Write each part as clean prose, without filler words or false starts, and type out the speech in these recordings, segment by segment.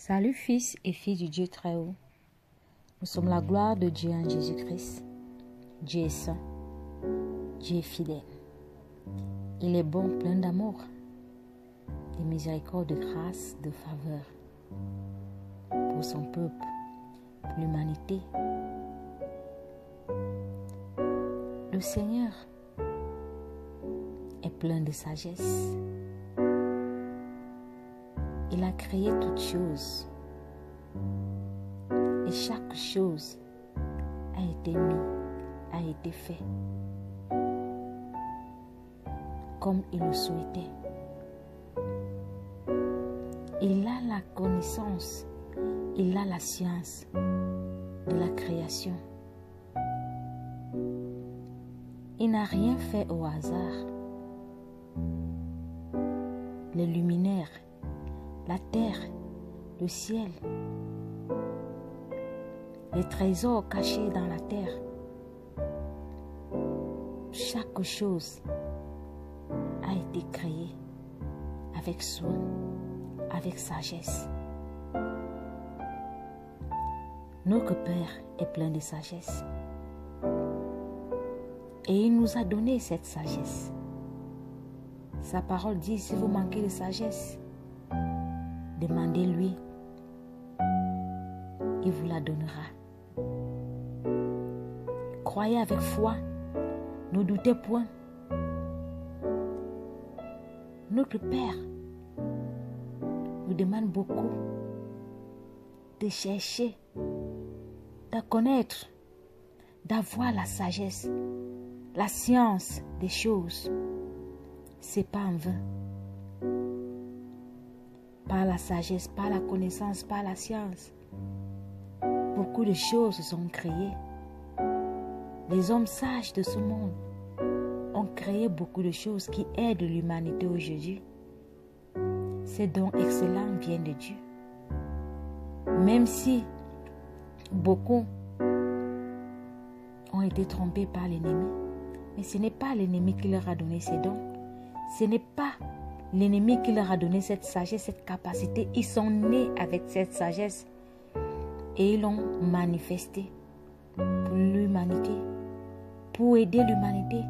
Salut fils et filles du Dieu très haut. Nous sommes la gloire de Dieu en Jésus-Christ. Dieu est saint. Dieu est fidèle. Il est bon, plein d'amour, de miséricorde, de grâce, de faveur pour son peuple, pour l'humanité. Le Seigneur est plein de sagesse. Il a créé toutes choses et chaque chose a été fait comme il le souhaitait. Il a la connaissance, il a la science de la création. Il n'a rien fait au hasard. Les luminaires, la terre, le ciel, les trésors cachés dans la terre, chaque chose a été créée avec soin, avec sagesse. Notre Père est plein de sagesse et il nous a donné cette sagesse. Sa parole dit, si vous manquez de sagesse, demandez-lui, il vous la donnera. Croyez avec foi, ne doutez point. Notre Père nous demande beaucoup de chercher, de connaître, d'avoir la sagesse, la science des choses. C'est pas en vain. Par la sagesse, par la connaissance, par la science, beaucoup de choses sont créées. Les hommes sages de ce monde ont créé beaucoup de choses qui aident l'humanité aujourd'hui. Ces dons excellents viennent de Dieu. Même si beaucoup ont été trompés par l'ennemi, mais ce n'est pas l'ennemi qui leur a donné ces dons. Ce n'est pas l'ennemi qui leur a donné cette sagesse, cette capacité. Ils sont nés avec cette sagesse et ils l'ont manifestée pour l'humanité, pour aider l'humanité,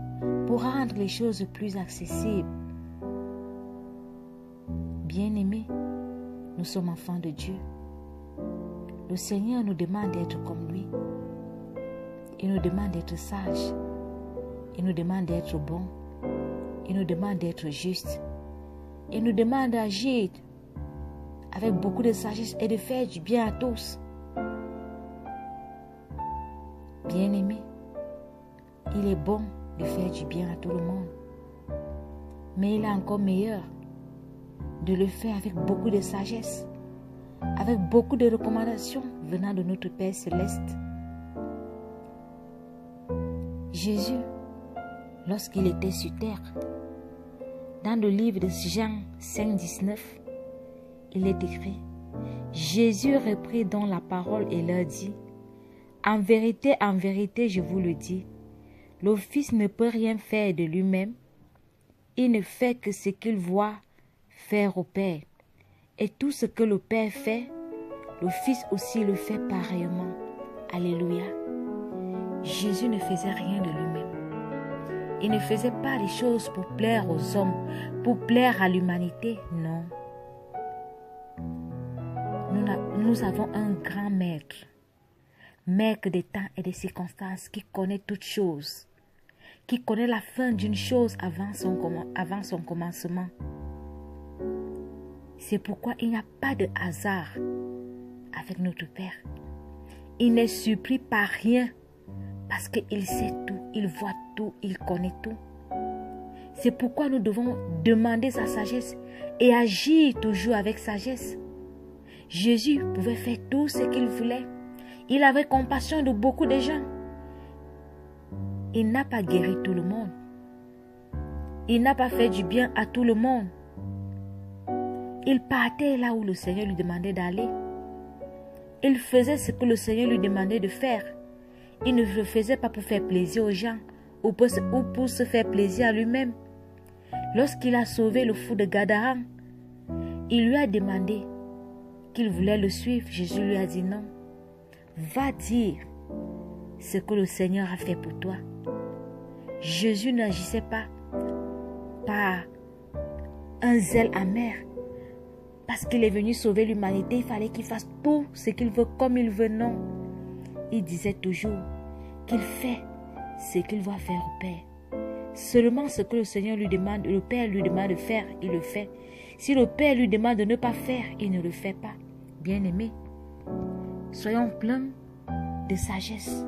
pour rendre les choses plus accessibles. Bien-aimés, nous sommes enfants de Dieu. Le Seigneur nous demande d'être comme lui. Il nous demande d'être sages. Il nous demande d'être bons. Il nous demande d'être justes. Il nous demande d'agir avec beaucoup de sagesse et de faire du bien à tous. Bien-aimé, il est bon de faire du bien à tout le monde. Mais il est encore meilleur de le faire avec beaucoup de sagesse, avec beaucoup de recommandations venant de notre Père Céleste. Jésus, lorsqu'il était sur terre, dans le livre de Jean 5,19, il est écrit, Jésus reprit donc la parole et leur dit, en vérité, je vous le dis, le Fils ne peut rien faire de lui-même, il ne fait que ce qu'il voit faire au Père. Et tout ce que le Père fait, le Fils aussi le fait pareillement. Alléluia. Jésus ne faisait rien de lui-même. Il ne faisait pas les choses pour plaire aux hommes, pour plaire à l'humanité, non. Nous avons un grand maître, maître des temps et des circonstances, qui connaît toutes choses, qui connaît la fin d'une chose avant son commencement. C'est pourquoi il n'y a pas de hasard avec notre Père. Il n'est surpris par rien parce qu'il sait tout, il voit tout, il connaît tout. C'est pourquoi nous devons demander sa sagesse et agir toujours avec sagesse. Jésus pouvait faire tout ce qu'il voulait. Il avait compassion de beaucoup de gens. Il n'a pas guéri tout le monde. Il n'a pas fait du bien à tout le monde. Il partait là où le Seigneur lui demandait d'aller. Il faisait ce que le Seigneur lui demandait de faire. Il ne le faisait pas pour faire plaisir aux gens ou pour se faire plaisir à lui-même. Lorsqu'il a sauvé le fou de Gadaran, il lui a demandé qu'il voulait le suivre, Jésus lui a dit non. Va dire ce que le Seigneur a fait pour toi. Jésus n'agissait pas par un zèle amer. Parce qu'il est venu sauver l'humanité, il fallait qu'il fasse tout ce qu'il veut comme il veut. Non. Il disait toujours qu'il fait ce qu'il va faire au Père. Seulement ce que le Seigneur lui demande, le Père lui demande de faire, il le fait. Si le Père lui demande de ne pas faire, il ne le fait pas. Bien-aimés, soyons pleins de sagesse,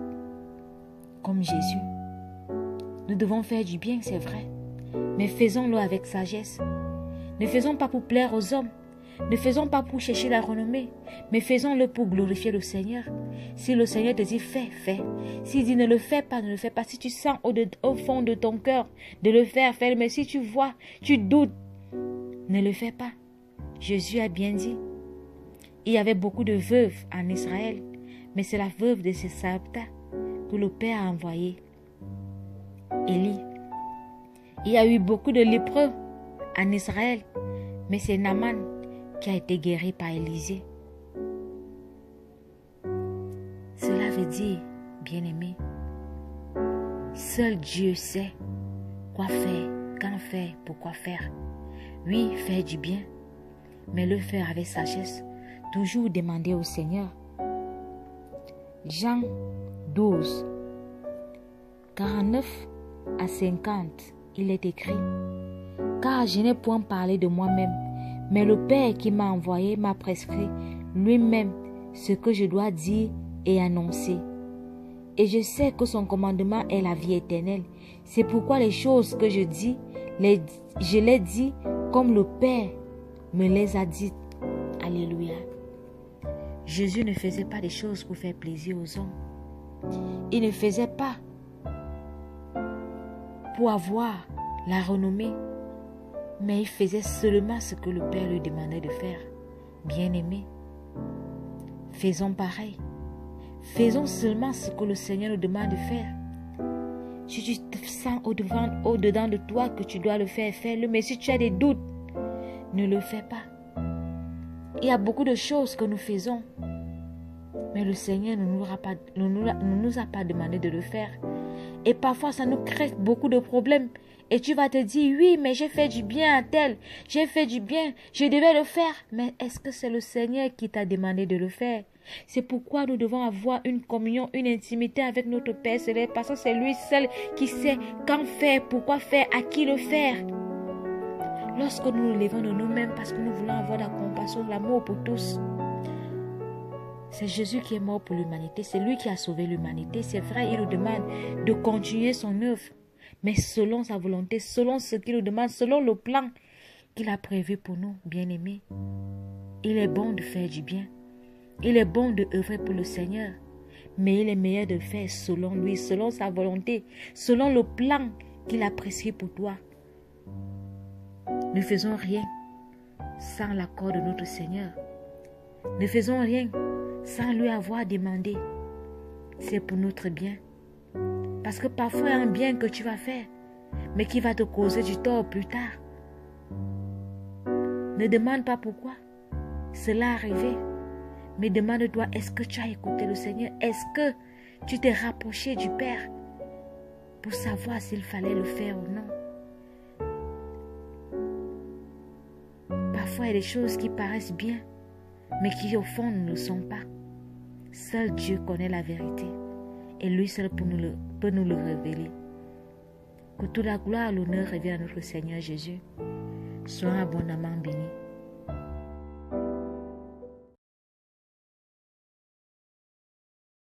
comme Jésus. Nous devons faire du bien, c'est vrai, mais faisons-le avec sagesse. Ne faisons pas pour plaire aux hommes, ne faisons pas pour chercher la renommée, mais faisons-le pour glorifier le Seigneur. Si le Seigneur te dit fais, fais. S'il dit ne le fais pas, ne le fais pas. Si tu sens au fond de ton cœur de le faire, fais-le. Mais si tu vois, tu doutes, ne le fais pas. Jésus a bien dit. Il y avait beaucoup de veuves en Israël, mais c'est la veuve de Sarepta que le Père a envoyé. Élie. Il y a eu beaucoup de lépreux en Israël, mais c'est Naaman qui a été guéri par Élisée. Cela veut dire, bien-aimé, seul Dieu sait quoi faire, quand faire, pourquoi faire. Oui, faire du bien, mais le faire avec sagesse. Toujours demander au Seigneur. Jean 12, 49 à 50, il est écrit: car je n'ai point parlé de moi-même, mais le Père qui m'a envoyé m'a prescrit lui-même ce que je dois dire et annoncer. Et je sais que son commandement est la vie éternelle. C'est pourquoi les choses que je dis, je les dis comme le Père me les a dites. Alléluia. Jésus ne faisait pas des choses pour faire plaisir aux hommes. Il ne faisait pas pour avoir la renommée, mais il faisait seulement ce que le Père lui demandait de faire. Bien-aimés, faisons pareil. Faisons seulement ce que le Seigneur nous demande de faire. Si tu te sens au-dedans de toi que tu dois le faire, fais-le. Mais si tu as des doutes, ne le fais pas. Il y a beaucoup de choses que nous faisons, mais le Seigneur ne nous a pas demandé de le faire. Et parfois, ça nous crée beaucoup de problèmes. Et tu vas te dire, oui, mais j'ai fait du bien à tel. J'ai fait du bien, je devais le faire. Mais est-ce que c'est le Seigneur qui t'a demandé de le faire? C'est pourquoi nous devons avoir une communion, une intimité avec notre Père Céleste, parce que c'est lui seul qui sait quand faire, pourquoi faire, à qui le faire. Lorsque nous nous levons de nous-mêmes parce que nous voulons avoir la compassion, l'amour pour tous, c'est Jésus qui est mort pour l'humanité, c'est lui qui a sauvé l'humanité. C'est vrai, il nous demande de continuer son œuvre, mais selon sa volonté, selon ce qu'il nous demande, selon le plan qu'il a prévu pour nous, bien-aimés. Il est bon de faire du bien. Il est bon de œuvrer pour le Seigneur, mais il est meilleur de le faire selon lui, selon sa volonté, selon le plan qu'il a prescrit pour toi. Ne faisons rien sans l'accord de notre Seigneur. Ne faisons rien sans lui avoir demandé. C'est pour notre bien. Parce que parfois, il y a un bien que tu vas faire, mais qui va te causer du tort plus tard. Ne demande pas pourquoi cela est arrivé. Mais demande-toi, est-ce que tu as écouté le Seigneur? Est-ce que tu t'es rapproché du Père pour savoir s'il fallait le faire ou non? Parfois, il y a des choses qui paraissent bien, mais qui au fond ne le sont pas. Seul Dieu connaît la vérité et lui seul peut nous le révéler. Que toute la gloire et l'honneur revienne à notre Seigneur Jésus. Sois abondamment béni.